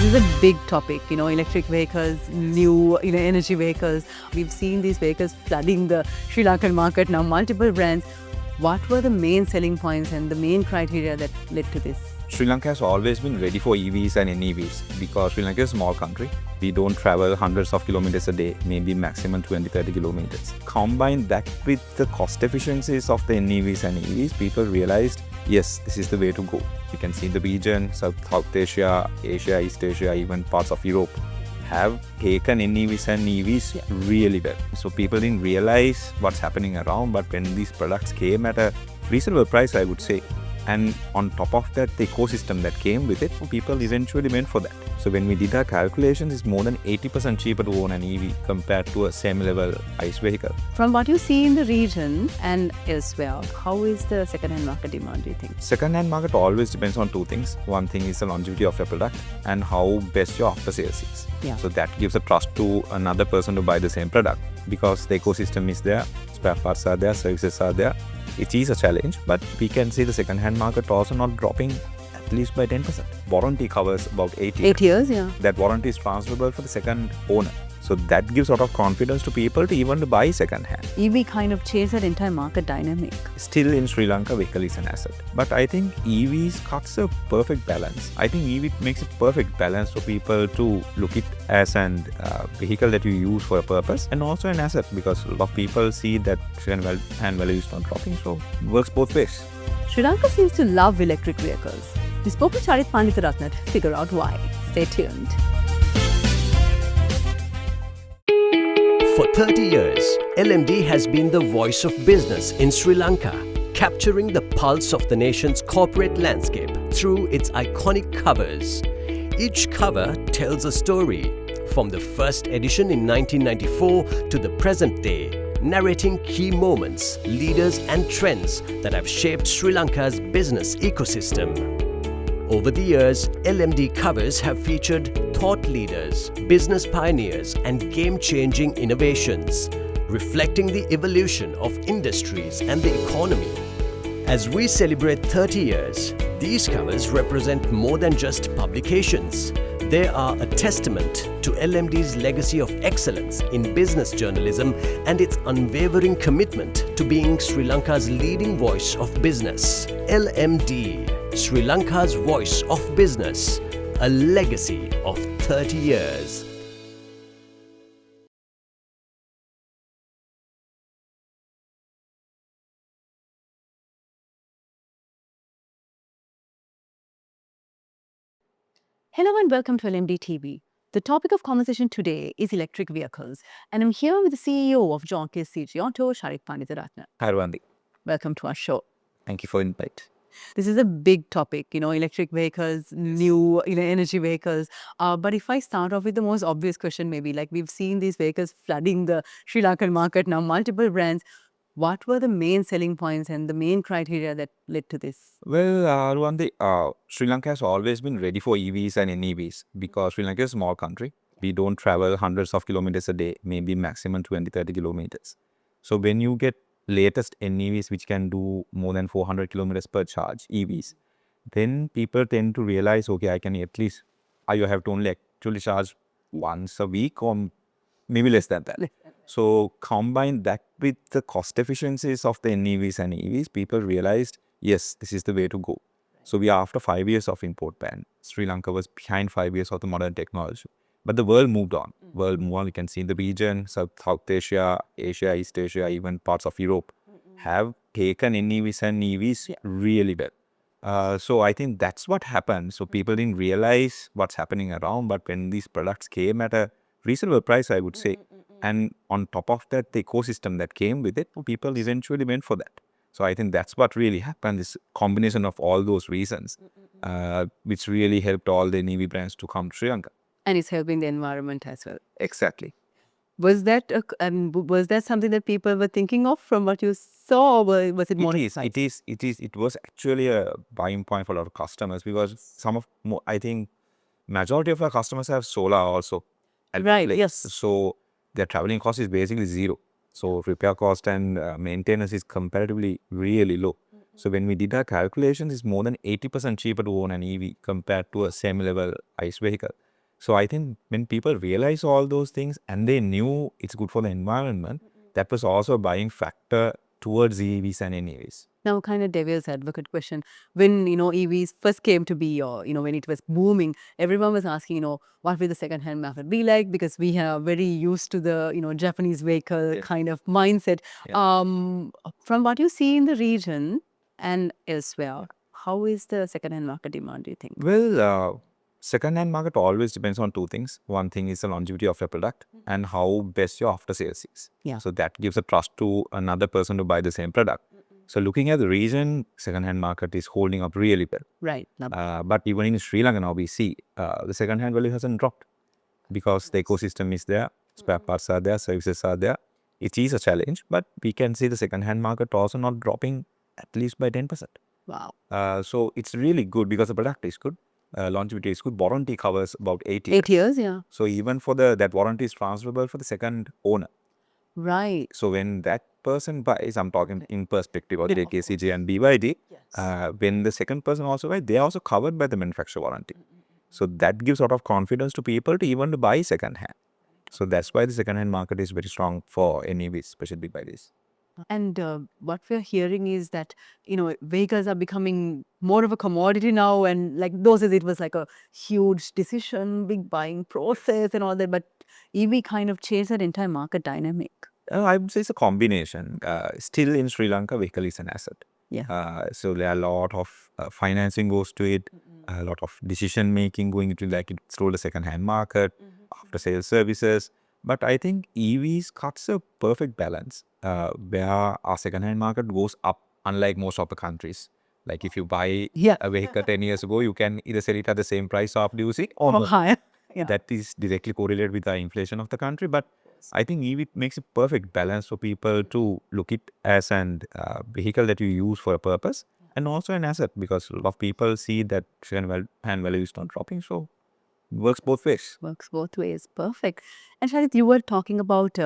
This is a big topic, electric vehicles, new, energy vehicles. We've seen these vehicles flooding the Sri Lankan market now, multiple brands. What were the main selling points and the main criteria that led to this? Sri Lanka has always been ready for EVs and NEVs because Sri Lanka is a small country. We don't travel hundreds of kilometers a day, maybe maximum 20-30 kilometers. Combine that with the cost efficiencies of the NEVs and EVs, people realized, yes, this is the way to go. You can see the region, South Asia, Asia, East Asia, even parts of Europe have taken NEVs and EVs really well. So people didn't realize what's happening around, but when these products came at a reasonable price, I would say, and on top of that, the ecosystem that came with it, people eventually went for that. So when we did our calculations, it's more than 80% cheaper to own an EV compared to a same-level ICE vehicle. From what you see in the region and elsewhere, how is the second-hand market demand, do you think? Second-hand market always depends on two things. One thing is the longevity of your product and how best your after-sales is. So that gives a trust to another person to buy the same product because the ecosystem is there, spare parts are there, services are there. It is a challenge, but we can see the second-hand market also not dropping at least by 10%. Warranty covers about 8 years. 8 years, yeah. That warranty is transferable for the second owner. So that gives a lot of confidence to people to even buy second-hand. EV kind of changed that entire market dynamic. Still in Sri Lanka, vehicle is an asset. But I think EVs cuts a perfect balance. I think EV makes a perfect balance for people to look it as an vehicle that you use for a purpose and also an asset because a lot of people see that second-hand value is not dropping. So it works both ways. Sri Lanka seems to love electric vehicles. We spoke to Charith Panditharatne to figure out why. Stay tuned. For 30 years, LMD has been the voice of business in Sri Lanka, capturing the pulse of the nation's corporate landscape through its iconic covers. Each cover tells a story, from the first edition in 1994 to the present day, narrating key moments, leaders and trends that have shaped Sri Lanka's business ecosystem. Over the years, LMD covers have featured thought leaders, business pioneers and game-changing innovations, reflecting the evolution of industries and the economy. As we celebrate 30 years, these covers represent more than just publications. They are a testament to LMD's legacy of excellence in business journalism and its unwavering commitment to being Sri Lanka's leading voice of business. LMD, Sri Lanka's voice of business, a legacy of 30 years. Hello and welcome to LMDtv. The topic of conversation today is electric vehicles, and I'm here with the CEO of Keells CG Auto, Charith Panditharatne. Hi, Ruwandi. Welcome to our show. Thank you for the invite. This is a big topic, electric vehicles, new, energy vehicles. But if I start off with the most obvious question, maybe like we've seen these vehicles flooding the Sri Lankan market now, multiple brands. What were the main selling points and the main criteria that led to this? Well, Ruwandi, Sri Lanka has always been ready for EVs and NEVs because Sri Lanka is a small country. We don't travel hundreds of kilometers a day, maybe maximum 20-30 kilometers. So when you get latest NEVs which can do more than 400 kilometers per charge, EVs, then people tend to realize, okay, I can at least, you have to only actually charge once a week or maybe less than that. So combine that with the cost efficiencies of the NEVs and EVs, people realized, yes, this is the way to go. So we are after 5 years of import ban. Sri Lanka was behind 5 years of the modern technology. But the world moved on. You can see in the region, South Asia, Asia, East Asia, even parts of Europe have taken NEVs and EVs really well. So I think that's what happened. So people didn't realize what's happening around, but when these products came at a reasonable price, I would say, and on top of that, the ecosystem that came with it, people eventually went for that. So I think that's what really happened, this combination of all those reasons, which really helped all the NEV brands to come to Sri Lanka. And it's helping the environment as well. Exactly. Was that something that people were thinking of from what you saw, or was it more? It was actually a buying point for a lot of customers because I think majority of our customers have solar also. Right, yes. So their traveling cost is basically zero. So repair cost and maintenance is comparatively really low. So when we did our calculations, it's more than 80% cheaper to own an EV compared to a same-level ICE vehicle. So I think when people realize all those things and they knew it's good for the environment, that was also a buying factor towards EVs and NEVs. Now, kind of devil's advocate question. When, EVs first came to be, or, when it was booming, everyone was asking, what will the second-hand market be like? Because we are very used to the, Japanese vehicle kind of mindset. From what you see in the region and elsewhere, how is the second-hand market demand, do you think? Well, second-hand market always depends on two things. One thing is the longevity of your product and how best your after sales is. Yeah. So that gives a trust to another person to buy the same product. So looking at the region, second-hand market is holding up really well. Right. But even in Sri Lanka now we see the second-hand value hasn't dropped because the ecosystem is there, spare parts are there, services are there. It is a challenge, but we can see the second-hand market also not dropping at least by 10%. Wow. So it's really good because the product is good, longevity is good, warranty covers about 8 years. 8 years, yeah. So even for that warranty is transferable for the second owner. Right. So when that person buys, I'm talking in perspective of JKCJ and BYD, when the second person also buys, they are also covered by the manufacturer warranty. So that gives a lot of confidence to people to even to buy second hand. So that's why the second hand market is very strong for NEVs, especially BYDs. And what we're hearing is that, vehicles are becoming more of a commodity now. And like those days, it was like a huge decision, big buying process and all that. But EV kind of changed that entire market dynamic. I would say it's a combination. Still in Sri Lanka, vehicle is an asset. Yeah. So there are a lot of financing goes to it, a lot of decision making going into like it's through the second hand market, after sales services. But I think EVs cuts a perfect balance where our second hand market goes up, unlike most of the countries. Like if you buy Yeah. a vehicle 10 years ago, you can either sell it at the same price after using or more. Higher. Yeah. That is directly correlated with the inflation of the country. But I think EV makes a perfect balance for people to look it as an vehicle that you use for a purpose and also an asset, because a lot of people see that second hand value is not dropping. So it works both ways. Works both ways. Perfect. And Charith, you were talking about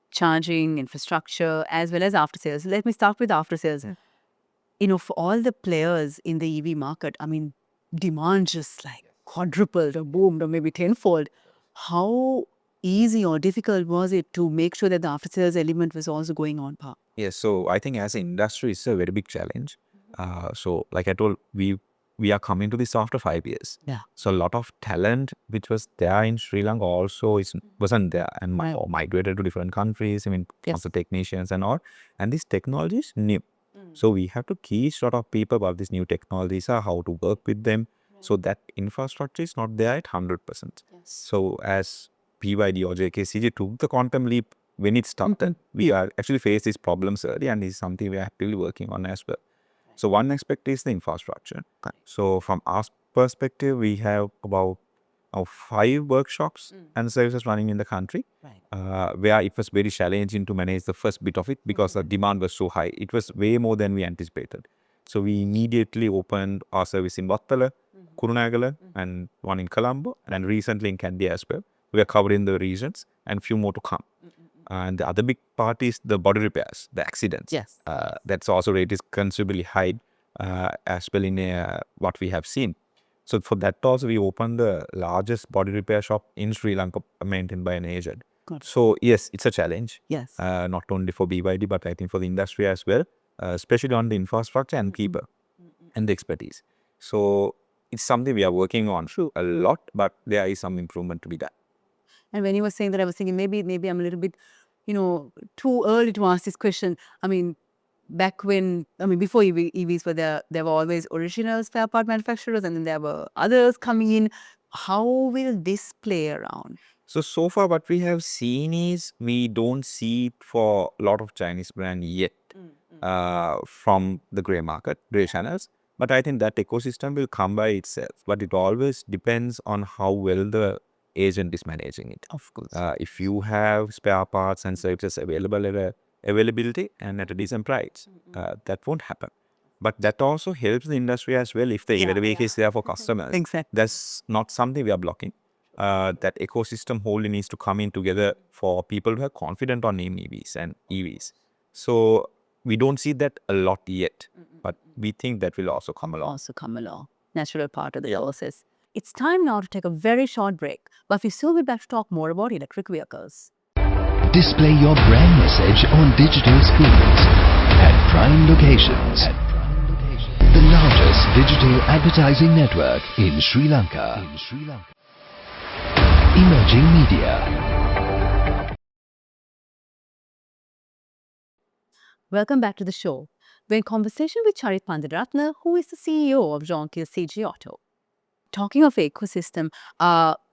charging infrastructure as well as after sales. Let me start with after sales. For all the players in the EV market, I mean, demand just like quadrupled or boomed or maybe tenfold. How easy or difficult was it to make sure that the after sales element was also going on par? Yes, so I think as an industry, it's a very big challenge. So like I told, we are coming to this after 5 years. Yeah. So a lot of talent which was there in Sri Lanka also wasn't there and or migrated to different countries. I mean, also technicians and all. And this technology is new. So we have to teach a lot of people about these new technologies, how to work with them. So that infrastructure is not there at 100%. So as BYD or JKCJ took the quantum leap when it started, we are actually faced these problems early, and this is something we are actively working on as well. So one aspect is the infrastructure. So from our perspective, we have about 5 workshops and services running in the country, where it was very challenging to manage the first bit of it because the demand was so high. It was way more than we anticipated. So we immediately opened our service in Vattala, Kurunagala, and one in Colombo, and recently in Kandy as well. We are covering the regions and few more to come. And the other big part is the body repairs, the accidents. Yes. That's also rate is considerably high as well in what we have seen. So for that also, we opened the largest body repair shop in Sri Lanka maintained by an agent. So yes, it's a challenge. Yes. Not only for BYD, but I think for the industry as well, especially on the infrastructure and people and the expertise. So it's something we are working on a lot, but there is some improvement to be done. And when you were saying that, I was thinking maybe I'm a little bit, too early to ask this question. I mean, back when, before EVs were there were always original spare part manufacturers, and then there were others coming in. How will this play around? So far what we have seen is we don't see it for a lot of Chinese brand yet from the grey channels. But I think that ecosystem will come by itself. But it always depends on how well the agent is managing it. Of course. If you have spare parts and services available at availability and at a decent price, that won't happen. But that also helps the industry as well if the availability is there for customers. Exactly. That's not something we are blocking. That ecosystem wholly needs to come in together for people who are confident on EVs and EVs. So we don't see that a lot yet, but we think that will also come along. Natural part of the process. It's time now to take a very short break, but we still be back to talk more about electric vehicles. Display your brand message on digital screens at prime locations. The largest digital advertising network in Sri Lanka. Emerging Media. Welcome back to the show. We're in conversation with Charith Panditharatne, who is the CEO of Keells CG Auto. Talking of ecosystem,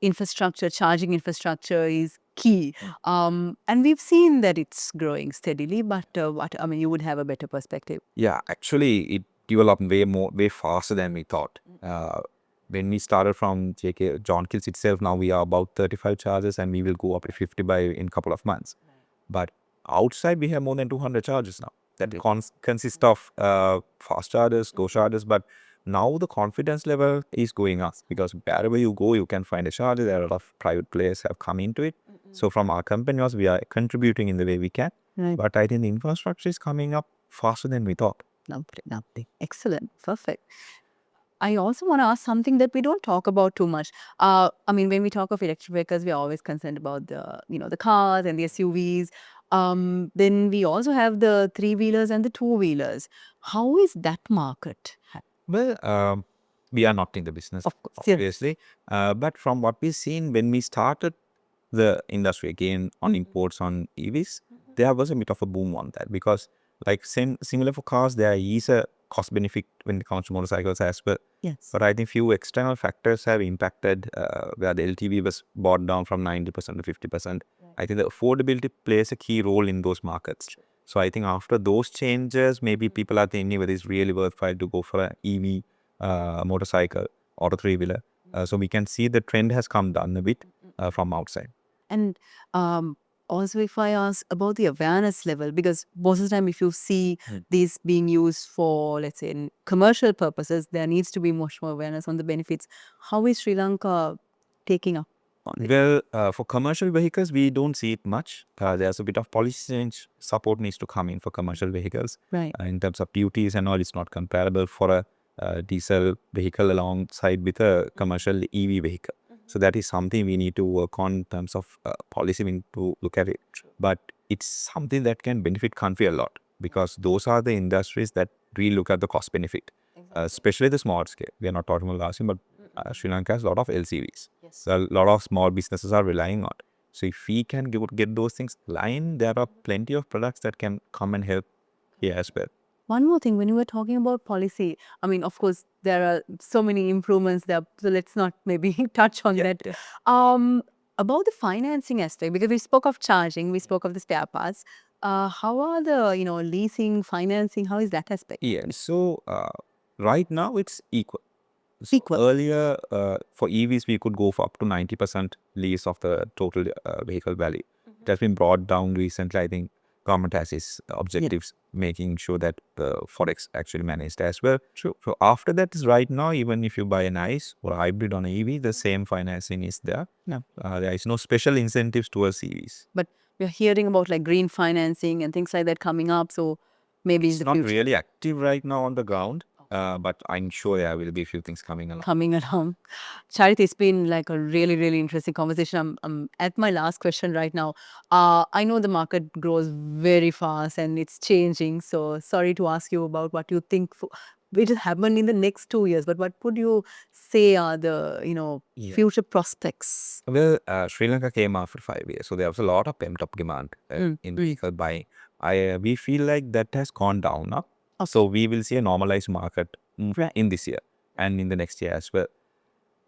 infrastructure, charging infrastructure is key. And we've seen that it's growing steadily, but you would have a better perspective. Yeah, actually, it developed way faster than we thought. When we started from John Keells itself, now we are about 35 chargers and we will go up to 50 in a couple of months. But outside, we have more than 200 chargers now. That consist of fast chargers, slow chargers, but now the confidence level is going up because wherever you go, you can find a charger. There are a lot of private players have come into it. So from our company, we are contributing in the way we can. Right. But I think the infrastructure is coming up faster than we thought. Lovely. Excellent. Perfect. I also want to ask something that we don't talk about too much. When we talk of electric vehicles, we are always concerned about the cars and the SUVs. Then we also have the three-wheelers and the two-wheelers. How is that market? Well, we are not in the business, Of course, yeah. obviously. But from what we've seen, when we started the industry again on imports on EVs, there was a bit of a boom on that because like similar for cars, there is a cost benefit when it comes to motorcycles as well. Yes. But I think few external factors have impacted where the LTV was brought down from 90% to 50%. I think the affordability plays a key role in those markets. So I think after those changes, maybe people are thinking whether it's really worthwhile to go for an EV motorcycle or a three-wheeler. So we can see the trend has come down a bit from outside. And also, if I ask about the awareness level, because most of the time, if you see these being used for, let's say, in commercial purposes, there needs to be much more awareness on the benefits. How is Sri Lanka taking up on it? Well, for commercial vehicles, we don't see it much. There's a bit of policy change support needs to come in for commercial vehicles. Right. In terms of duties and all, it's not comparable for a diesel vehicle alongside with a commercial EV vehicle. So that is something we need to work on in terms of policy. We need to look at it. But it's something that can benefit country a lot because those are the industries that really look at the cost benefit, especially the small scale. We are not talking about large scale, but Sri Lanka has a lot of LCVs. So a lot of small businesses are relying on. So if we can get those things aligned, there are plenty of products that can come and help here as well. One more thing, when you were talking about policy, of course, there are so many improvements there, so let's not maybe touch on that. About the financing aspect, because we spoke of charging, we spoke of the spare parts. How are the, leasing, financing, how is that aspect? Yeah, so right now it's equal. So Equal. earlier, for EVs, we could go for up to 90% lease of the total vehicle value. It has been brought down recently. I think government has its objectives, making sure that the forex actually managed as well. So after that is right now, even if you buy an ICE or hybrid on an EV, the same financing is there. No. There is no special incentives towards EVs. But we're hearing about like green financing and things like that coming up, so maybe It's not really active right now on the ground, but I'm sure there will be a few things coming along. Charith, it's been like a really, really interesting conversation. I'm at my last question right now. I know the market grows very fast and it's changing. So sorry to ask you about what you think will happen in the next 2 years. But what would you say are the future prospects? Well, Sri Lanka came after 5 years, so there was a lot of pent-up demand in vehicle buying. We feel like that has gone down now. So we will see a normalized market in this year and in the next year as well.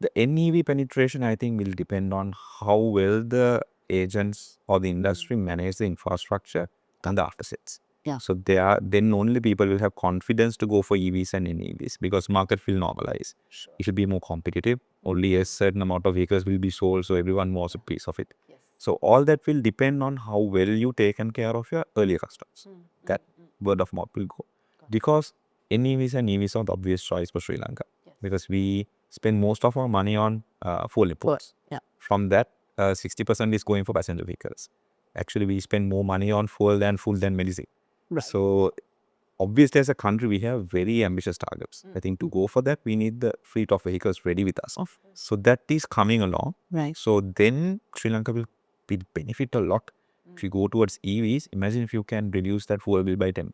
The NEV penetration, I think, will depend on how well the agents or the industry manage the infrastructure and the aftersales. Yeah. So then only people will have confidence to go for EVs and NEVs because market will normalize. It will be more competitive. Only a certain amount of vehicles will be sold, so everyone wants a piece of it. So all that will depend on how well you taken care of your earlier customers. That word of mouth will go. Because NEVs and EVs are the obvious choice for Sri Lanka. Because we spend most of our money on fuel imports. From that, 60% is going for passenger vehicles. Actually, we spend more money on fuel than medicine. So obviously as a country, we have very ambitious targets. I think to go for that, we need the fleet of vehicles ready with us. So that is coming along. Right. So then Sri Lanka will benefit a lot. If you go towards EVs, imagine if you can reduce that fuel bill by 10%.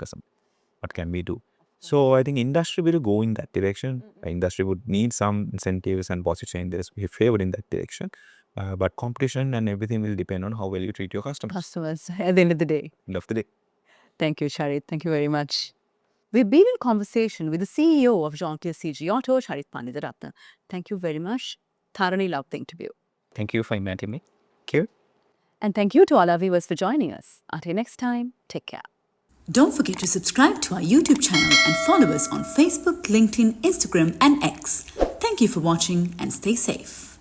What can we do? So I think industry will go in that direction. Industry would need some incentives and policy changes. We favor in that direction. But competition and everything will depend on how well you treat your customers. Customers at the end of the day. End of the day. Thank you, Charith. Thank you very much. We've been in conversation with the CEO of John Deere CG Auto, Charith Panditharatne. Thank you very much. Thoroughly loved the interview. Thank you for inviting me. Thank you. And thank you to all our viewers for joining us. Until next time, take care. Don't forget to subscribe to our YouTube channel and follow us on Facebook, LinkedIn, Instagram and X. Thank you for watching and stay safe.